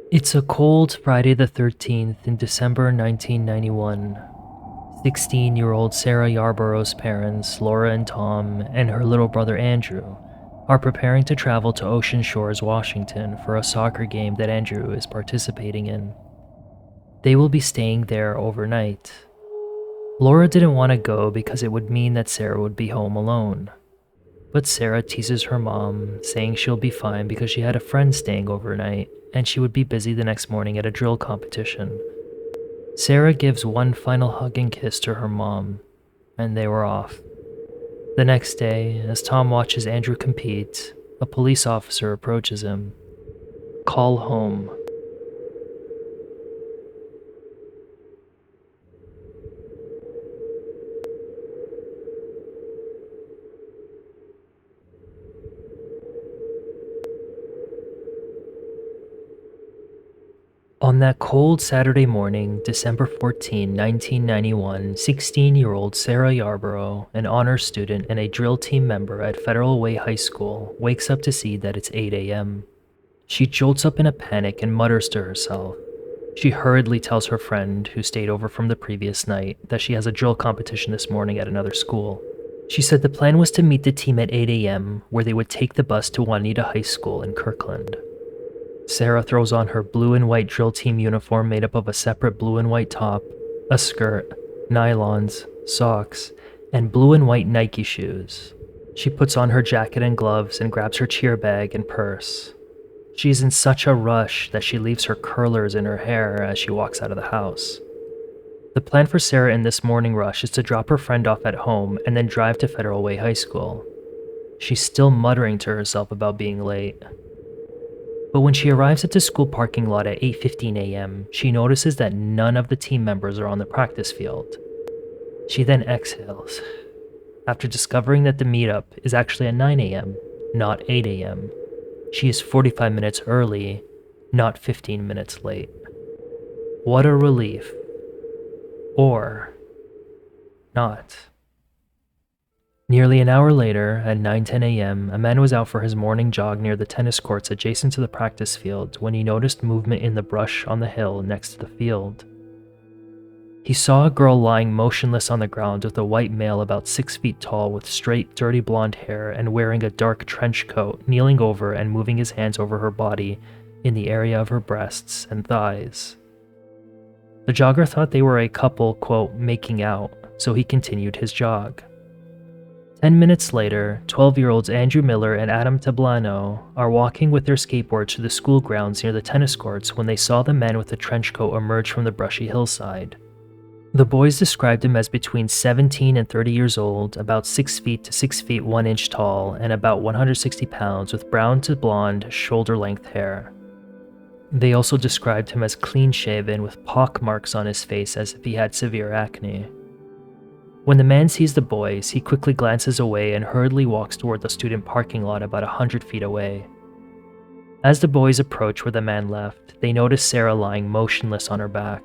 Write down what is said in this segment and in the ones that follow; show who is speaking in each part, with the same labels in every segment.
Speaker 1: It's a cold Friday the 13th in December 1991. 16-year-old Sarah Yarborough's parents, Laura and Tom, and her little brother Andrew, are preparing to travel to Ocean Shores, Washington for a soccer game that Andrew is participating in. They will be staying there overnight. Laura didn't want to go because it would mean that Sarah would be home alone. But Sarah teases her mom, saying she'll be fine because she had a friend staying overnight and she would be busy the next morning at a drill competition. Sarah gives one final hug and kiss to her mom, and they were off. The next day, as Tom watches Andrew compete, a police officer approaches him. Call home. On that cold Saturday morning, December 14, 1991, 16-year-old Sarah Yarborough, an honors student and a drill team member at Federal Way High School, wakes up to see that it's 8 a.m. She jolts up in a panic and mutters to herself. She hurriedly tells her friend, who stayed over from the previous night, that she has a drill competition this morning at another school. She said the plan was to meet the team at 8 a.m., where they would take the bus to Juanita High School in Kirkland. Sarah throws on her blue and white drill team uniform made up of a separate blue and white top, a skirt, nylons, socks, and blue and white Nike shoes. She puts on her jacket and gloves and grabs her cheer bag and purse. She's in such a rush that she leaves her curlers in her hair as she walks out of the house. The plan for Sarah in this morning rush is to drop her friend off at home and then drive to Federal Way High School. She's still muttering to herself about being late. But when she arrives at the school parking lot at 8:15 a.m., she notices that none of the team members are on the practice field. She then exhales, after discovering that the meetup is actually at 9 a.m., not 8 a.m. She is 45 minutes early, not 15 minutes late. What a relief. Or not. Nearly an hour later, at 9:10 a.m., a man was out for his morning jog near the tennis courts adjacent to the practice field when he noticed movement in the brush on the hill next to the field. He saw a girl lying motionless on the ground with a white male about 6 feet tall with straight, dirty blonde hair and wearing a dark trench coat, kneeling over and moving his hands over her body in the area of her breasts and thighs. The jogger thought they were a couple, quote, making out, so he continued his jog. 10 minutes later, 12-year-olds Andrew Miller and Adam Tablano are walking with their skateboards to the school grounds near the tennis courts when they saw the man with the trench coat emerge from the brushy hillside. The boys described him as between 17 and 30 years old, about 6 feet to 6 feet 1 inch tall, and about 160 pounds with brown to blonde, shoulder-length hair. They also described him as clean-shaven with pock marks on his face as if he had severe acne. When the man sees the boys, he quickly glances away and hurriedly walks toward the student parking lot about 100 feet away. As the boys approach where the man left, they notice Sarah lying motionless on her back.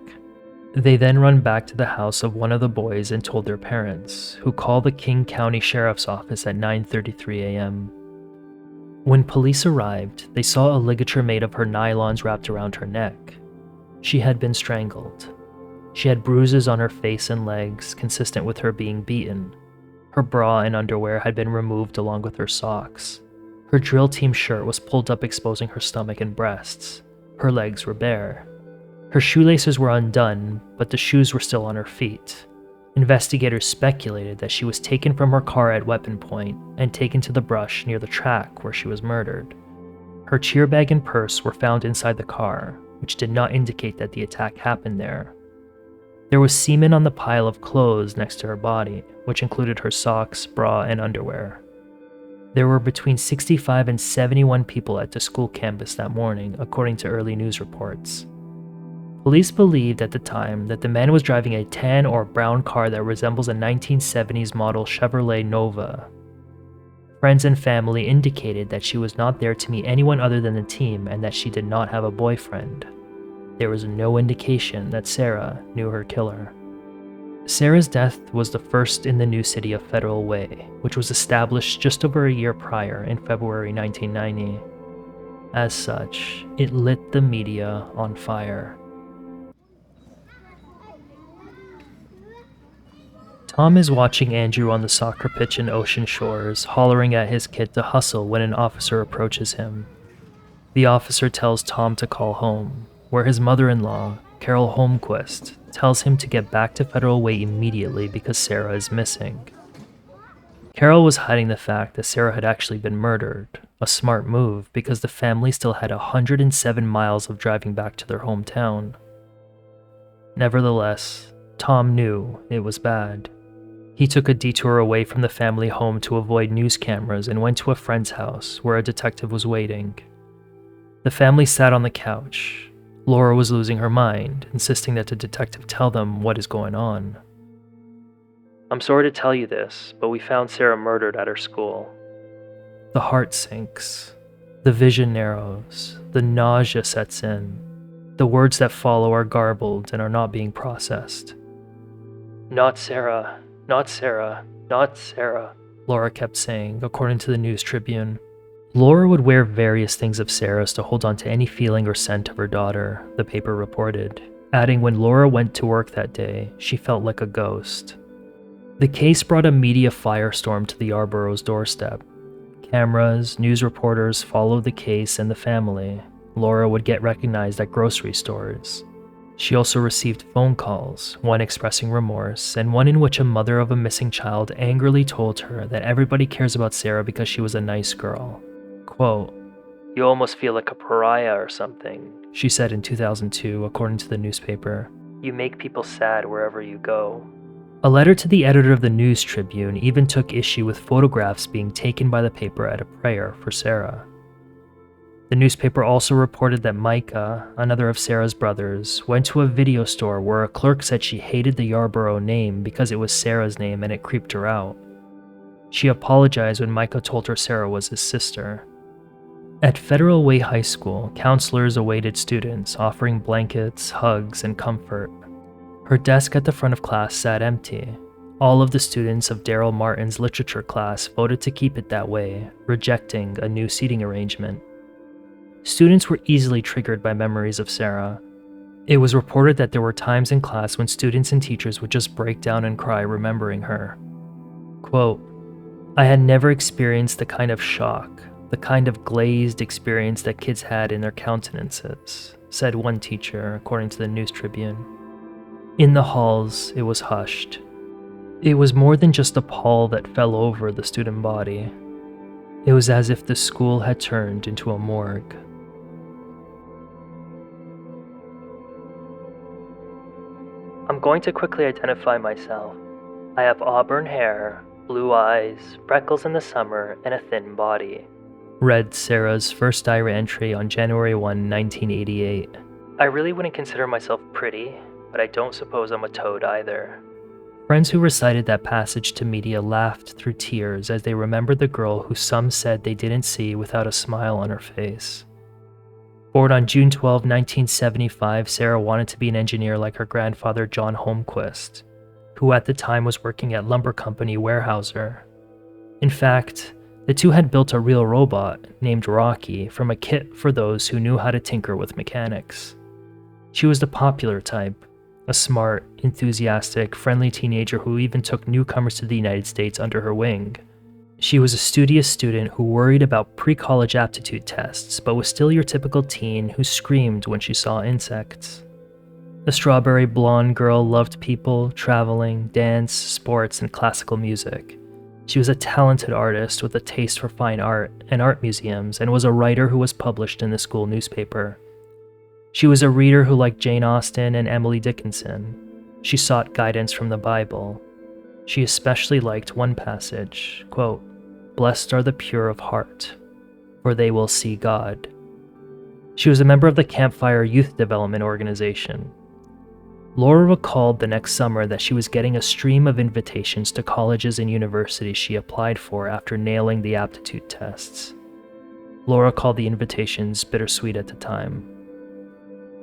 Speaker 1: They then run back to the house of one of the boys and told their parents, who called the King County Sheriff's Office at 9:33 a.m. When police arrived, they saw a ligature made of her nylons wrapped around her neck. She had been strangled. She had bruises on her face and legs, consistent with her being beaten. Her bra and underwear had been removed along with her socks. Her drill team shirt was pulled up, exposing her stomach and breasts. Her legs were bare. Her shoelaces were undone, but the shoes were still on her feet. Investigators speculated that she was taken from her car at weapon point and taken to the brush near the track where she was murdered. Her cheer bag and purse were found inside the car, which did not indicate that the attack happened there. There was semen on the pile of clothes next to her body, which included her socks, bra, and underwear. There were between 65 and 71 people at the school campus that morning, according to early news reports. Police believed at the time that the man was driving a tan or brown car that resembles a 1970s model Chevrolet Nova. Friends and family indicated that she was not there to meet anyone other than the team and that she did not have a boyfriend. There was no indication that Sarah knew her killer. Sarah's death was the first in the new city of Federal Way, which was established just over a year prior in February 1990. As such, it lit the media on fire. Tom is watching Andrew on the soccer pitch in Ocean Shores, hollering at his kid to hustle when an officer approaches him. The officer tells Tom to call home, where his mother-in-law, Carol Holmquist, tells him to get back to Federal Way immediately because Sarah is missing. Carol was hiding the fact that Sarah had actually been murdered, a smart move because the family still had 107 miles of driving back to their hometown. Nevertheless, Tom knew it was bad. He took a detour away from the family home to avoid news cameras and went to a friend's house where a detective was waiting. The family sat on the couch. Laura was losing her mind, insisting that the detective tell them what is going on. "I'm sorry to tell you this, but we found Sarah murdered at her school." The heart sinks. The vision narrows. The nausea sets in. The words that follow are garbled and are not being processed. "Not Sarah, not Sarah, not Sarah," Laura kept saying, according to the News Tribune. Laura would wear various things of Sarah's to hold on to any feeling or scent of her daughter, the paper reported, adding when Laura went to work that day, she felt like a ghost. The case brought a media firestorm to the Yarborough's doorstep. Cameras, news reporters followed the case and the family. Laura would get recognized at grocery stores. She also received phone calls, one expressing remorse, and one in which a mother of a missing child angrily told her that everybody cares about Sarah because she was a nice girl. Quote, "You almost feel like a pariah or something," she said in 2002, according to the newspaper. "You make people sad wherever you go." A letter to the editor of the News Tribune even took issue with photographs being taken by the paper at a prayer for Sarah. The newspaper also reported that Micah, another of Sarah's brothers, went to a video store where a clerk said she hated the Yarborough name because it was Sarah's name and it creeped her out. She apologized when Micah told her Sarah was his sister. At Federal Way High School, counselors awaited students, offering blankets, hugs, and comfort. Her desk at the front of class sat empty. All of the students of Daryl Martin's literature class voted to keep it that way, rejecting a new seating arrangement. Students were easily triggered by memories of Sarah. It was reported that there were times in class when students and teachers would just break down and cry remembering her. Quote, "I had never experienced the kind of shock, the kind of glazed experience that kids had in their countenances," said one teacher, according to the News Tribune. In the halls, it was hushed. It was more than just a pall that fell over the student body. It was as if the school had turned into a morgue. "I'm going to quickly identify myself. I have auburn hair, blue eyes, freckles in the summer, and a thin body," read Sarah's first diary entry on January 1, 1988. "I really wouldn't consider myself pretty, but I don't suppose I'm a toad either." Friends who recited that passage to media laughed through tears as they remembered the girl who some said they didn't see without a smile on her face. Born on June 12, 1975, Sarah wanted to be an engineer like her grandfather John Holmquist, who at the time was working at lumber company Weyerhaeuser. In fact, the two had built a real robot named Rocky from a kit for those who knew how to tinker with mechanics. She was the popular type, a smart, enthusiastic, friendly teenager who even took newcomers to the United States under her wing. She was a studious student who worried about pre-college aptitude tests, but was still your typical teen who screamed when she saw insects. The strawberry blonde girl loved people, traveling, dance, sports, and classical music. She was a talented artist with a taste for fine art and art museums, and was a writer who was published in the school newspaper. She was a reader who liked Jane Austen and Emily Dickinson. She sought guidance from the Bible. She especially liked one passage, quote, "Blessed are the pure of heart, for they will see God." She was a member of the Campfire Youth Development Organization. Laura recalled the next summer that she was getting a stream of invitations to colleges and universities she applied for after nailing the aptitude tests. Laura called the invitations bittersweet at the time.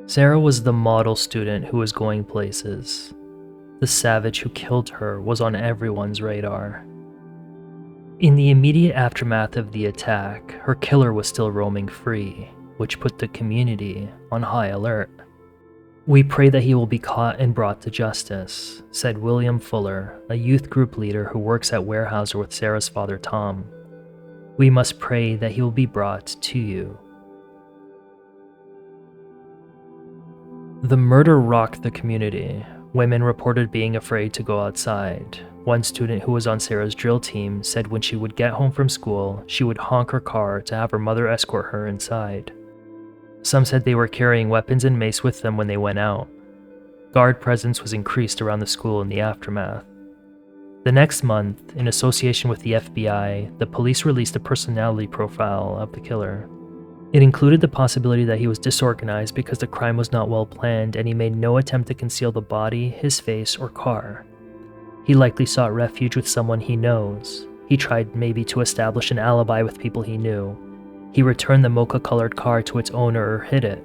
Speaker 1: Sarah was the model student who was going places. The savage who killed her was on everyone's radar. In the immediate aftermath of the attack, her killer was still roaming free. which put the community on high alert. "We pray that he will be caught and brought to justice," said William Fuller, a youth group leader who works at Weyerhaeuser with Sarah's father Tom. "We must pray that he will be brought to you." The murder rocked the community. Women reported being afraid to go outside. One student who was on Sarah's drill team said when she would get home from school, she would honk her car to have her mother escort her inside. Some said they were carrying weapons and mace with them when they went out. Guard presence was increased around the school in the aftermath. The next month, in association with the FBI, the police released a personality profile of the killer. It included the possibility that he was disorganized because the crime was not well planned and he made no attempt to conceal the body, his face, or car. He likely sought refuge with someone he knows. He tried maybe to establish an alibi with people he knew. He returned the mocha-colored car to its owner or hid it.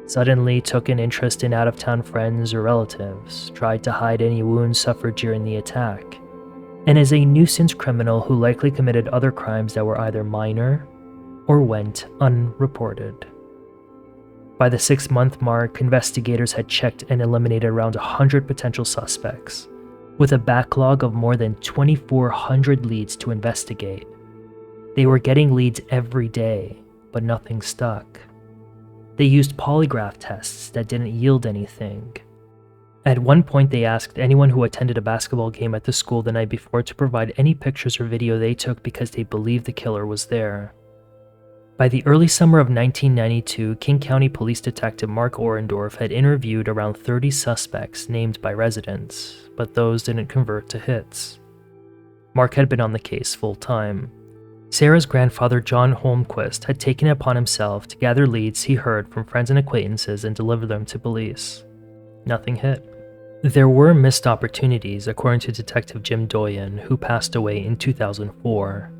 Speaker 1: Suddenly took an interest in out-of-town friends or relatives, tried to hide any wounds suffered during the attack, and is a nuisance criminal who likely committed other crimes that were either minor or went unreported. By the 6-month mark, investigators had checked and eliminated around 100 potential suspects, with a backlog of more than 2,400 leads to investigate. They were getting leads every day, but nothing stuck. They used polygraph tests that didn't yield anything. At one point, they asked anyone who attended a basketball game at the school the night before to provide any pictures or video they took because they believed the killer was there. By the early summer of 1992, King County Police Detective Mark Orendorff had interviewed around 30 suspects named by residents, but those didn't convert to hits. Mark had been on the case full-time. Sarah's grandfather John Holmquist had taken it upon himself to gather leads he heard from friends and acquaintances and deliver them to police. Nothing hit. There were missed opportunities, according to Detective Jim Doyen, who passed away in 2004.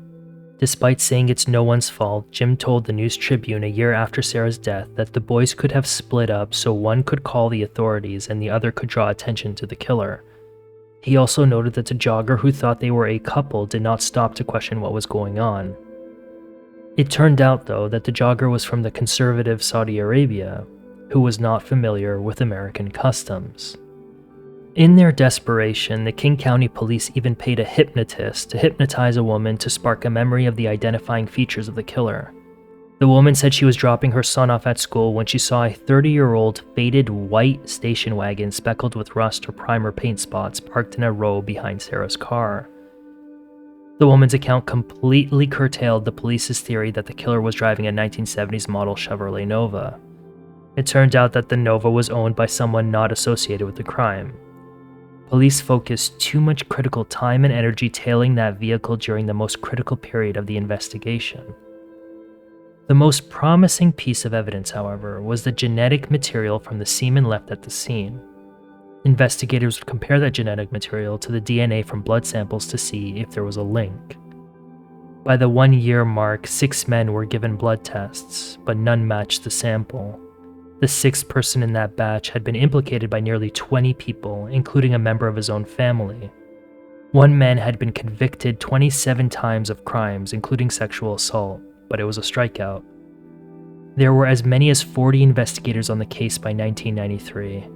Speaker 1: Despite saying it's no one's fault, Jim told the News Tribune a year after Sarah's death that the boys could have split up so one could call the authorities and the other could draw attention to the killer. He also noted that the jogger who thought they were a couple did not stop to question what was going on. It turned out, though, that the jogger was from the conservative Saudi Arabia, who was not familiar with American customs. In their desperation, the King County Police even paid a hypnotist to hypnotize a woman to spark a memory of the identifying features of the killer. The woman said she was dropping her son off at school when she saw a 30-year-old faded white station wagon speckled with rust or primer paint spots parked in a row behind Sarah's car. The woman's account completely curtailed the police's theory that the killer was driving a 1970s model Chevrolet Nova. It turned out that the Nova was owned by someone not associated with the crime. Police focused too much critical time and energy tailing that vehicle during the most critical period of the investigation. The most promising piece of evidence, however, was the genetic material from the semen left at the scene. Investigators would compare that genetic material to the DNA from blood samples to see if there was a link. By the 1-year mark, 6 men were given blood tests, but none matched the sample. The 6th person in that batch had been implicated by nearly 20 people, including a member of his own family. One man had been convicted 27 times of crimes, including sexual assault, but it was a strikeout. There were as many as 40 investigators on the case by 1993.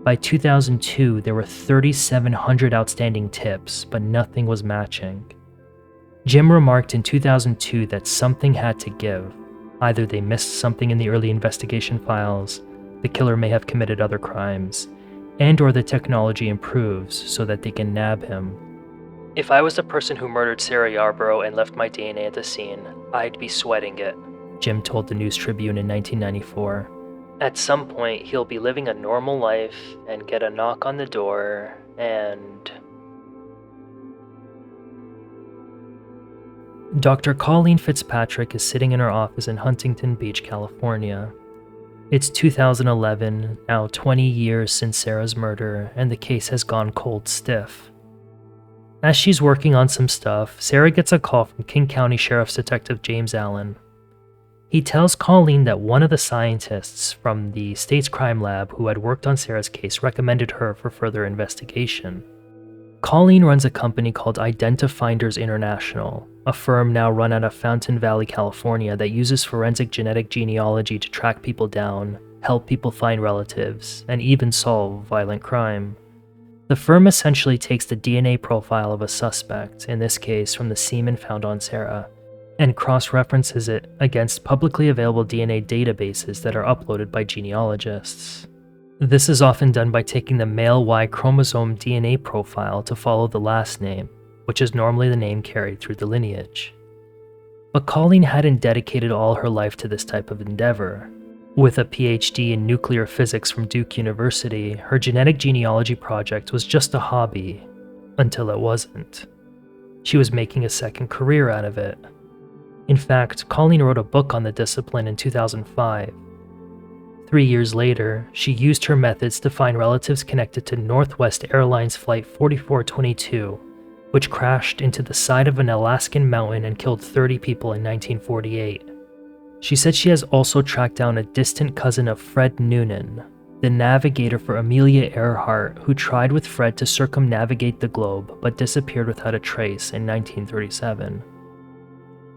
Speaker 1: By 2002, there were 3,700 outstanding tips, but nothing was matching. Jim remarked in 2002 that something had to give. Either they missed something in the early investigation files, the killer may have committed other crimes, and/or the technology improves so that they can nab him. "If I was the person who murdered Sarah Yarborough and left my DNA at the scene, I'd be sweating it," Jim told the News Tribune in 1994. "At some point, he'll be living a normal life and get a knock on the door and..." Dr. Colleen Fitzpatrick is sitting in her office in Huntington Beach, California. It's 2011, now 20 years since Sarah's murder, and the case has gone cold stiff. As she's working on some stuff, Sarah gets a call from King County Sheriff's Detective James Allen. He tells Colleen that one of the scientists from the state's crime lab who had worked on Sarah's case recommended her for further investigation. Colleen runs a company called Identifinders International, a firm now run out of Fountain Valley, California that uses forensic genetic genealogy to track people down, help people find relatives, and even solve violent crime. The firm essentially takes the DNA profile of a suspect, in this case from the semen found on Sarah, and cross-references it against publicly available DNA databases that are uploaded by genealogists. This is often done by taking the male Y chromosome DNA profile to follow the last name, which is normally the name carried through the lineage. But Colleen hadn't dedicated all her life to this type of endeavor. With a PhD in nuclear physics from Duke University, her genetic genealogy project was just a hobby, until it wasn't. She was making a second career out of it. In fact, Colleen wrote a book on the discipline in 2005. 3 years later, she used her methods to find relatives connected to Northwest Airlines Flight 4422, which crashed into the side of an Alaskan mountain and killed 30 people in 1948. She said she has also tracked down a distant cousin of Fred Noonan, the navigator for Amelia Earhart, who tried with Fred to circumnavigate the globe but disappeared without a trace in 1937.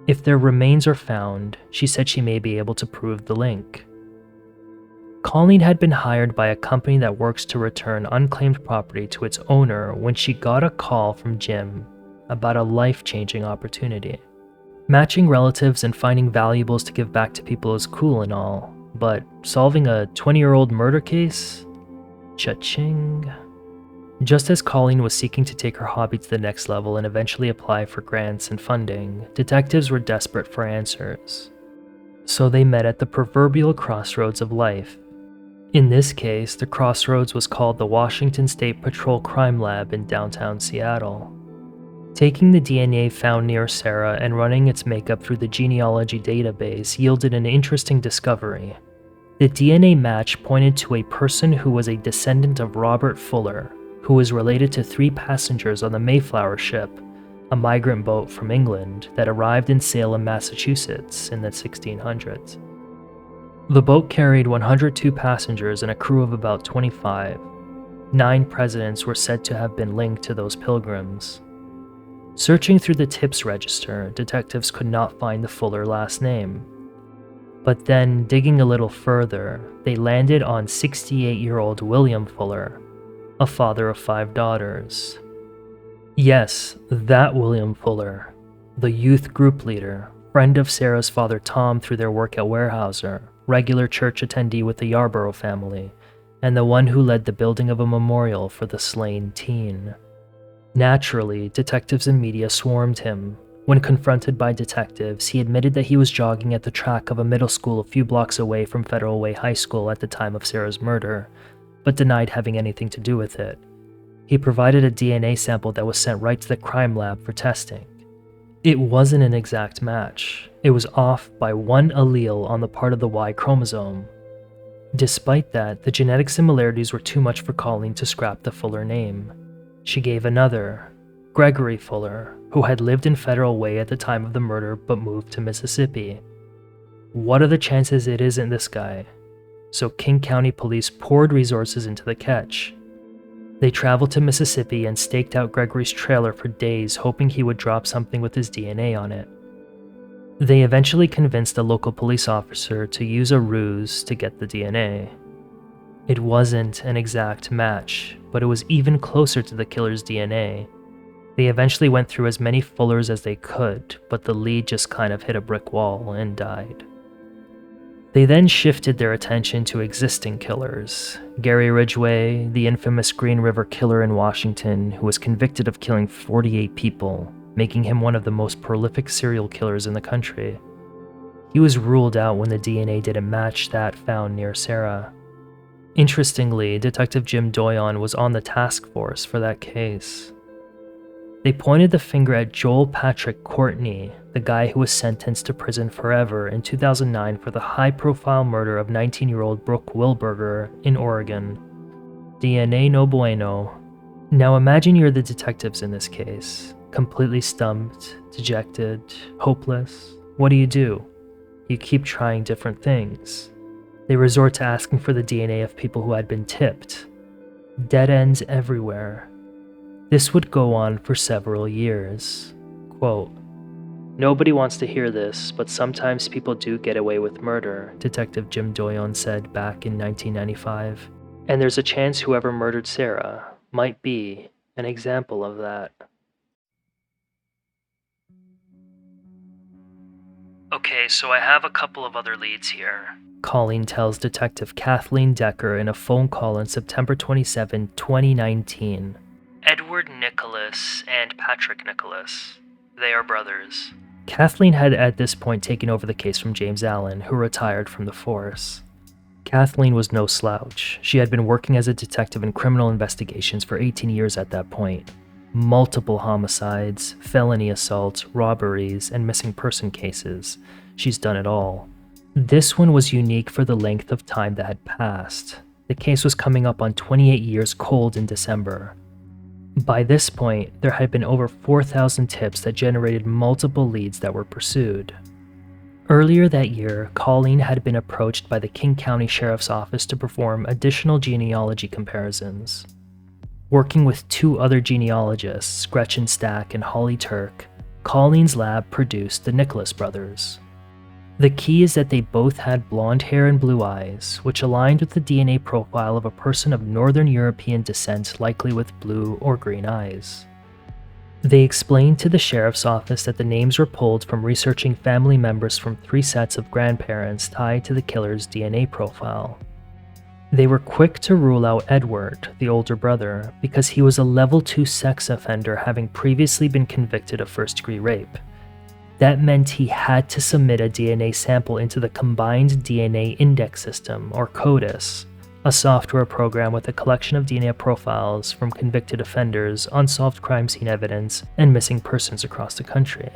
Speaker 1: If their remains are found, she said she may be able to prove the link. Colleen had been hired by a company that works to return unclaimed property to its owner when she got a call from Jim about a life-changing opportunity. Matching relatives and finding valuables to give back to people is cool and all, but solving a 20-year-old murder case? Cha-ching. Just as Colleen was seeking to take her hobby to the next level and eventually apply for grants and funding, detectives were desperate for answers. So they met at the proverbial crossroads of life. In this case, the crossroads was called the Washington State Patrol Crime Lab in downtown Seattle. Taking the DNA found near Sarah and running its makeup through the genealogy database yielded an interesting discovery. The DNA match pointed to a person who was a descendant of Robert Fuller, who was related to 3 passengers on the Mayflower ship, a migrant boat from England that arrived in Salem, Massachusetts in the 1600s. The boat carried 102 passengers and a crew of about 25. 9 presidents were said to have been linked to those pilgrims. Searching through the tips register, detectives could not find the Fuller last name. But then, digging a little further, they landed on 68-year-old William Fuller, a father of 5 daughters. Yes, that William Fuller, the youth group leader, friend of Sarah's father Tom through their work at Weyerhaeuser, regular church attendee with the Yarborough family, and the one who led the building of a memorial for the slain teen. Naturally, detectives and media swarmed him. When confronted by detectives, he admitted that he was jogging at the track of a middle school a few blocks away from Federal Way High School at the time of Sarah's murder, but denied having anything to do with it. He provided a DNA sample that was sent right to the crime lab for testing. It wasn't an exact match. It was off by 1 allele on the part of the Y chromosome. Despite that, the genetic similarities were too much for Colleen to scrap the Fuller name. She gave another, Gregory Fuller, who had lived in Federal Way at the time of the murder but moved to Mississippi. What are the chances it isn't this guy? So King County Police poured resources into the catch. They traveled to Mississippi and staked out Gregory's trailer for days, hoping he would drop something with his DNA on it. They eventually convinced a local police officer to use a ruse to get the DNA. It wasn't an exact match, but it was even closer to the killer's DNA. They eventually went through as many Fullers as they could, but the lead just kind of hit a brick wall and died. They then shifted their attention to existing killers. Gary Ridgway, the infamous Green River Killer in Washington, who was convicted of killing 48 people, making him one of the most prolific serial killers in the country. He was ruled out when the DNA didn't match that found near Sarah. Interestingly, Detective Jim Doyon was on the task force for that case. They pointed the finger at Joel Patrick Courtney, the guy who was sentenced to prison forever in 2009 for the high-profile murder of 19-year-old Brooke Wilberger in Oregon. DNA no bueno. Now imagine you're the detectives in this case, completely stumped, dejected, hopeless. What do? You keep trying different things. They resort to asking for the DNA of people who had been tipped. Dead ends everywhere. This would go on for several years. Quote, "Nobody wants to hear this, but sometimes people do get away with murder," Detective Jim Doyon said back in 1995. "And there's a chance whoever murdered Sarah might be an example of that." "Okay, so I have a couple of other leads here," Colleen tells Detective Kathleen Decker in a phone call on September 27, 2019. "Edward Nicholas and Patrick Nicholas. They are brothers." Kathleen had at this point taken over the case from James Allen, who retired from the force. Kathleen was no slouch. She had been working as a detective in criminal investigations for 18 years at that point. Multiple homicides, felony assaults, robberies, and missing person cases. She's done it all. This one was unique for the length of time that had passed. The case was coming up on 28 years cold in December. By this point, there had been over 4,000 tips that generated multiple leads that were pursued. Earlier that year, Colleen had been approached by the King County Sheriff's Office to perform additional genealogy comparisons. Working with two other genealogists, Gretchen Stack and Holly Turk, Colleen's lab produced the Nicholas brothers. The key is that they both had blonde hair and blue eyes, which aligned with the DNA profile of a person of Northern European descent, likely with blue or green eyes. They explained to the sheriff's office that the names were pulled from researching family members from 3 sets of grandparents tied to the killer's DNA profile. They were quick to rule out Edward, the older brother, because he was a level 2 sex offender having previously been convicted of first-degree rape. That meant he had to submit a DNA sample into the Combined DNA Index System, or CODIS, a software program with a collection of DNA profiles from convicted offenders, unsolved crime scene evidence, and missing persons across the country.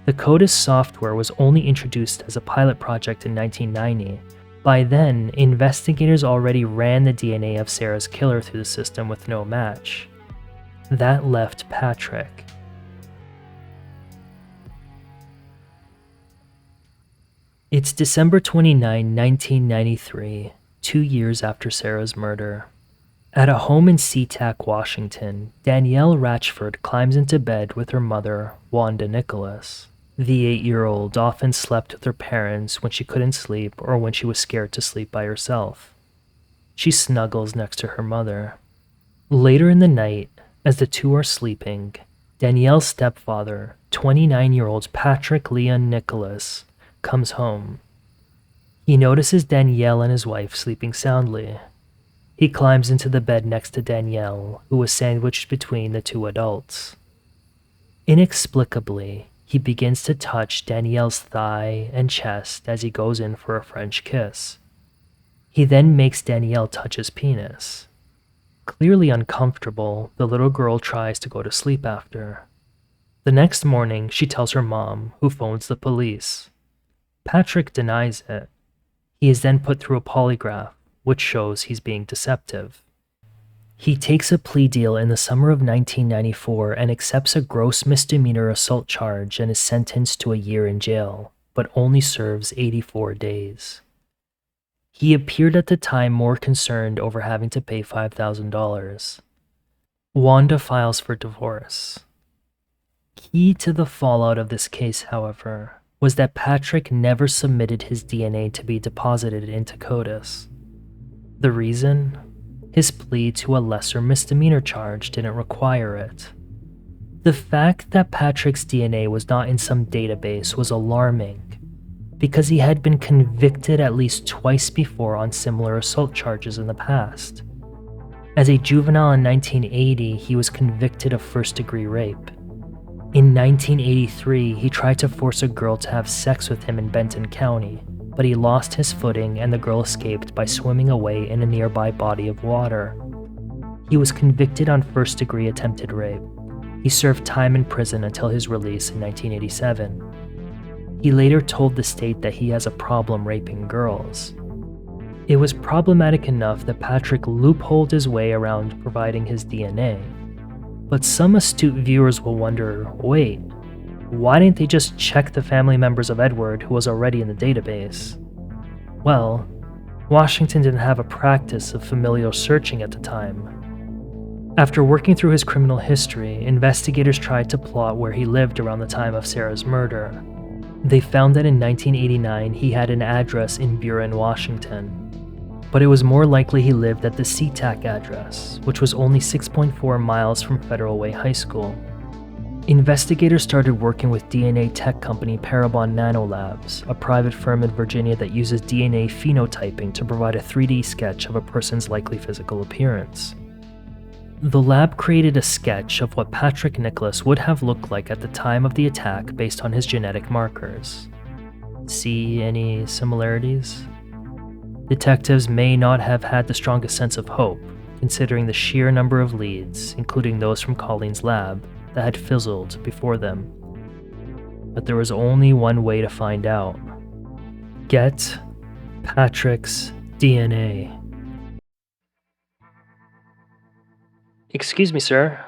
Speaker 1: The CODIS software was only introduced as a pilot project in 1990. By then, investigators already ran the DNA of Sarah's killer through the system with no match. That left Patrick. It's December 29, 1993, 2 years after Sarah's murder. At a home in SeaTac, Washington, Danielle Ratchford climbs into bed with her mother, Wanda Nicholas. The 8-year-old often slept with her parents when she couldn't sleep or when she was scared to sleep by herself. She snuggles next to her mother. Later in the night, as the two are sleeping, Danielle's stepfather, 29-year-old Patrick Leon Nicholas, comes home. He notices Danielle and his wife sleeping soundly. He climbs into the bed next to Danielle, who was sandwiched between the two adults. Inexplicably, he begins to touch Danielle's thigh and chest as he goes in for a French kiss. He then makes Danielle touch his penis. Clearly uncomfortable, the little girl tries to go to sleep after. The next morning, she tells her mom, who phones the police. Patrick denies it. He is then put through a polygraph, which shows he's being deceptive. He takes a plea deal in the summer of 1994 and accepts a gross misdemeanor assault charge and is sentenced to a year in jail, but only serves 84 days. He appeared at the time more concerned over having to pay $5,000. Wanda files for divorce. Key to the fallout of this case, however, was that Patrick never submitted his DNA to be deposited into CODIS. The reason? His plea to a lesser misdemeanor charge didn't require it. The fact that Patrick's DNA was not in some database was alarming, because he had been convicted at least twice before on similar assault charges in the past. As a juvenile in 1980, he was convicted of first-degree rape. In 1983, he tried to force a girl to have sex with him in Benton County, but he lost his footing and the girl escaped by swimming away in a nearby body of water. He was convicted on first-degree attempted rape. He served time in prison until his release in 1987. He later told the state that he has a problem raping girls. It was problematic enough that Patrick loopholed his way around providing his DNA. But some astute viewers will wonder, wait, why didn't they just check the family members of Edward who was already in the database? Well, Washington didn't have a practice of familial searching at the time. After working through his criminal history, investigators tried to plot where he lived around the time of Sarah's murder. They found that in 1989 he had an address in Buren, Washington. But it was more likely he lived at the SeaTac address, which was only 6.4 miles from Federal Way High School. Investigators started working with DNA tech company Parabon Nanolabs, a private firm in Virginia that uses DNA phenotyping to provide a 3D sketch of a person's likely physical appearance. The lab created a sketch of what Patrick Nicholas would have looked like at the time of the attack based on his genetic markers. See any similarities? Detectives may not have had the strongest sense of hope, considering the sheer number of leads, including those from Colleen's lab, that had fizzled before them. But there was only one way to find out. Get Patrick's DNA. "Excuse me, sir,"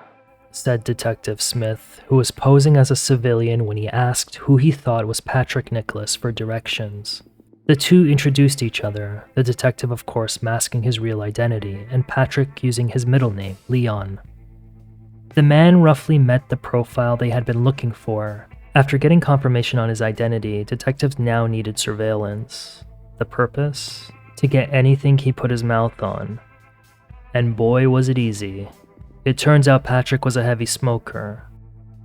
Speaker 1: said Detective Smith, who was posing as a civilian when he asked who he thought was Patrick Nicholas for directions. The two introduced each other, the detective of course masking his real identity, and Patrick using his middle name, Leon. The man roughly met the profile they had been looking for. After getting confirmation on his identity, detectives now needed surveillance. The purpose? To get anything he put his mouth on. And boy was it easy. It turns out Patrick was a heavy smoker.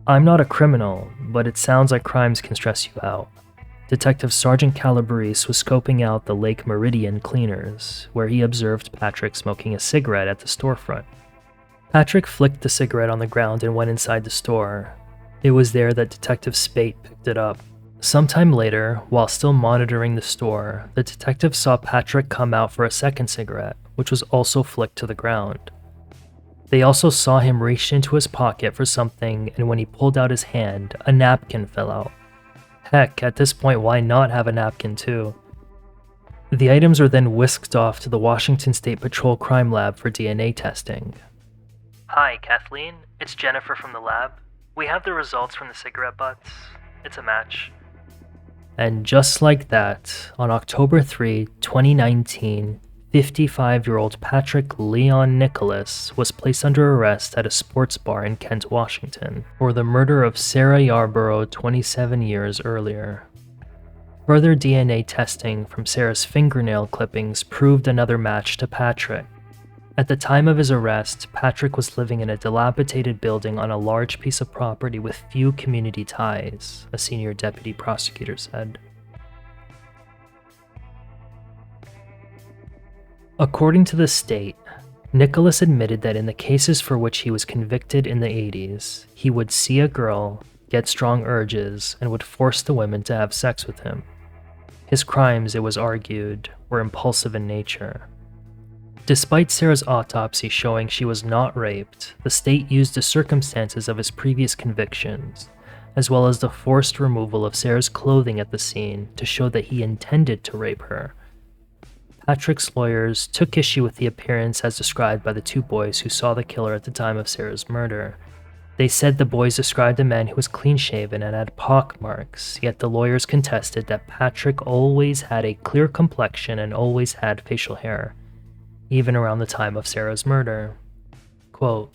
Speaker 1: I'm not a criminal, but it sounds like crimes can stress you out. Detective Sergeant Calabrese was scoping out the Lake Meridian cleaners, where he observed Patrick smoking a cigarette at the storefront. Patrick flicked the cigarette on the ground and went inside the store. It was there that Detective Spate picked it up. Sometime later, while still monitoring the store, the detective saw Patrick come out for a second cigarette, which was also flicked to the ground. They also saw him reach into his pocket for something, and when he pulled out his hand, a napkin fell out. Heck, at this point, why not have a napkin too? The items are then whisked off to the Washington State Patrol Crime Lab for DNA testing. "Hi, Kathleen. It's Jennifer from the lab. We have the results from the cigarette butts. It's a match." And just like that, on October 3, 2019, 55-year-old Patrick Leon Nicholas was placed under arrest at a sports bar in Kent, Washington, for the murder of Sarah Yarborough 27 years earlier. Further DNA testing from Sarah's fingernail clippings proved another match to Patrick. At the time of his arrest, Patrick was living in a dilapidated building on a large piece of property with few community ties, a senior deputy prosecutor said. According to the state, Nicholas admitted that in the cases for which he was convicted in the 80s, he would see a girl, get strong urges, and would force the women to have sex with him. His crimes, it was argued, were impulsive in nature. Despite Sarah's autopsy showing she was not raped, the state used the circumstances of his previous convictions, as well as the forced removal of Sarah's clothing at the scene, to show that he intended to rape her. Patrick's lawyers took issue with the appearance as described by the two boys who saw the killer at the time of Sarah's murder. They said the boys described a man who was clean-shaven and had pock marks, yet the lawyers contested that Patrick always had a clear complexion and always had facial hair, even around the time of Sarah's murder. Quote,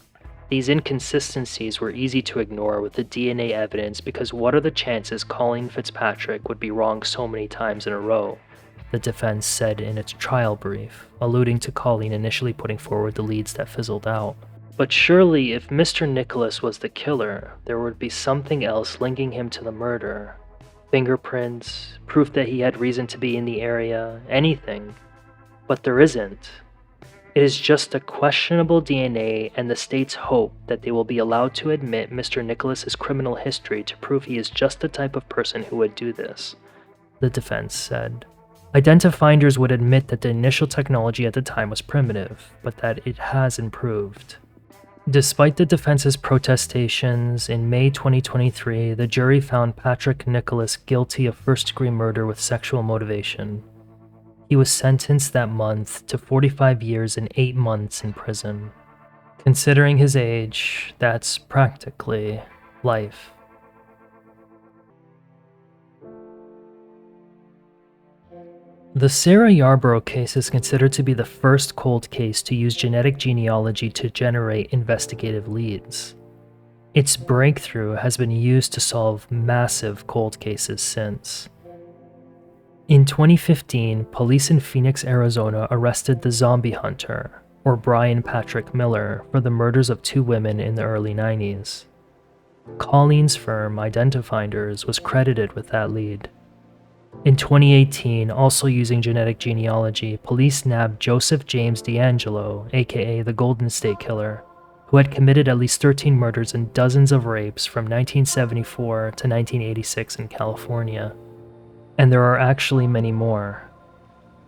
Speaker 1: "These inconsistencies were easy to ignore with the DNA evidence because what are the chances Colleen Fitzpatrick would be wrong so many times in a row?" the defense said in its trial brief, alluding to Colleen initially putting forward the leads that fizzled out. But surely, if Mr. Nicholas was the killer, there would be something else linking him to the murder. Fingerprints, proof that he had reason to be in the area, anything. But there isn't. It is just a questionable DNA and the state's hope that they will be allowed to admit Mr. Nicholas's criminal history to prove he is just the type of person who would do this, the defense said. Identifinders would admit that the initial technology at the time was primitive, but that it has improved. Despite the defense's protestations, in May 2023, the jury found Patrick Nicholas guilty of first-degree murder with sexual motivation. He was sentenced that month to 45 years and 8 months in prison. Considering his age, that's practically life. The Sarah Yarborough case is considered to be the first cold case to use genetic genealogy to generate investigative leads. Its breakthrough has been used to solve massive cold cases since. In 2015, police in Phoenix, Arizona arrested the zombie hunter, or Brian Patrick Miller, for the murders of 2 women in the early 90s. Colleen's firm, Identifinders, was credited with that lead. In 2018, also using genetic genealogy, police nabbed Joseph James D'Angelo, aka the Golden State Killer, who had committed at least 13 murders and dozens of rapes from 1974 to 1986 in California. And there are actually many more.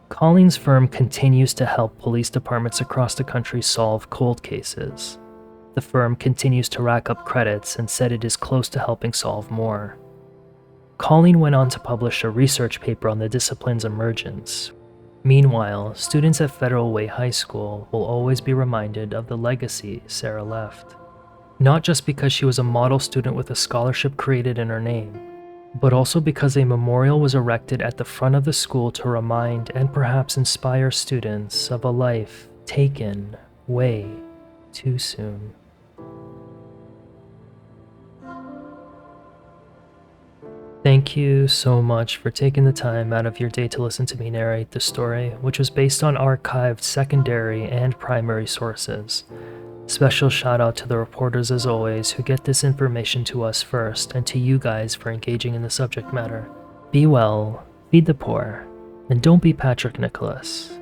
Speaker 1: Colleen's firm continues to help police departments across the country solve cold cases. The firm continues to rack up credits and said it is close to helping solve more. Colleen went on to publish a research paper on the discipline's emergence. Meanwhile, students at Federal Way High School will always be reminded of the legacy Sarah left. Not just because she was a model student with a scholarship created in her name, but also because a memorial was erected at the front of the school to remind and perhaps inspire students of a life taken way too soon. Thank you so much for taking the time out of your day to listen to me narrate this story, which was based on archived secondary and primary sources. Special shout out to the reporters as always who get this information to us first, and to you guys for engaging in the subject matter. Be well, feed the poor, and don't be Patrick Nicholas.